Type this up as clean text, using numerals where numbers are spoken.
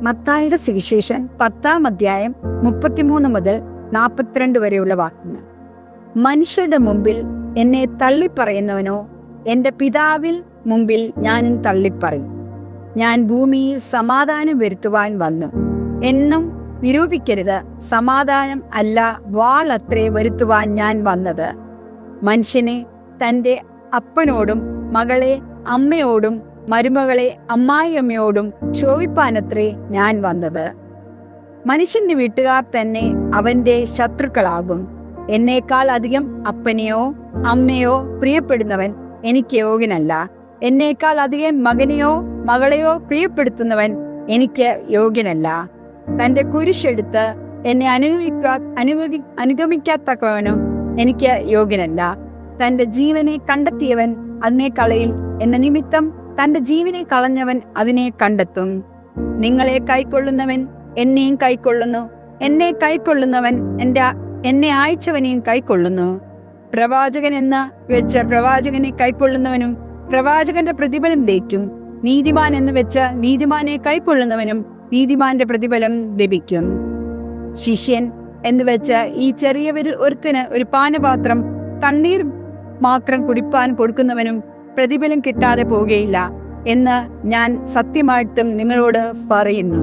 മത്തായിയുടെ സുവിശേഷം 10-ാം അധ്യായം 33 മുതൽ 42 വരെയുള്ള വാക്യങ്ങൾ. മനുഷ്യരുടെ മുമ്പിൽ എന്നെ തള്ളിപ്പറയുന്നവനോ എൻ്റെ പിതാവിൽ മുമ്പിൽ ഞാനും തള്ളിപ്പറയും. ഞാൻ ഭൂമിയിൽ സമാധാനം വരുത്തുവാൻ വന്നു എന്നും നിരൂപിക്കരുത്. സമാധാനം അല്ല, വാൾ അത്രേ വരുത്തുവാൻ ഞാൻ വന്നത്. മനുഷ്യനെ തൻ്റെ അപ്പനോടും മകളെ അമ്മയോടും മരുമകളെ അമ്മായിയമ്മയോടും ശോഭിപ്പാനത്രേ ഞാൻ വന്നത്. മനുഷ്യന്റെ വീട്ടുകാർ തന്നെ അവന്റെ ശത്രുക്കളാകും. എന്നേക്കാൾ അധികം അപ്പനെയോ അമ്മയോ പ്രിയപ്പെടുന്നവൻ എനിക്ക് യോഗ്യനല്ല. എന്നേക്കാൾ അധികം മകനെയോ മകളെയോ പ്രിയപ്പെടുത്തുന്നവൻ എനിക്ക് യോഗ്യനല്ല. തന്റെ കുരിശെടുത്ത് എന്നെ അനുഗമിക്കാത്തവനും എനിക്ക് യോഗ്യനല്ല. തന്റെ ജീവനെ കണ്ടെത്തിയവൻ അതിനെ കളയും. എന്ന നിമിത്തം തന്റെ ജീവനെ കളഞ്ഞവൻ അതിനെ കണ്ടെത്തും. നിങ്ങളെ കൈക്കൊള്ളുന്നവൻ എന്നെയും കൈക്കൊള്ളുന്നു. എന്നെ കൈക്കൊള്ളുന്നവൻ എന്നെ അയച്ചവനെയും കൈക്കൊള്ളുന്നു. പ്രവാചകൻ എന്ന് വെച്ച് പ്രവാചകനെ കൈക്കൊള്ളുന്നവനും പ്രവാചകന്റെ പ്രതിഫലം ലഭിക്കും. നീതിമാൻ എന്ന് വെച്ച് നീതിമാനെ കൈക്കൊള്ളുന്നവനും നീതിമാന്റെ പ്രതിഫലം ലഭിക്കും. ശിഷ്യൻ എന്ന് വെച്ച് ഈ ചെറിയവരിൽ ഒരുത്തിന് ഒരു പാനപാത്രം തണ്ണീർ മാത്രം കുടിപ്പാൻ കൊടുക്കുന്നവനും പ്രതിഫലം കിട്ടാതെ പോകുകയില്ല എന്ന് ഞാൻ സത്യമായിട്ടും നിങ്ങളോട് പറയുന്നു.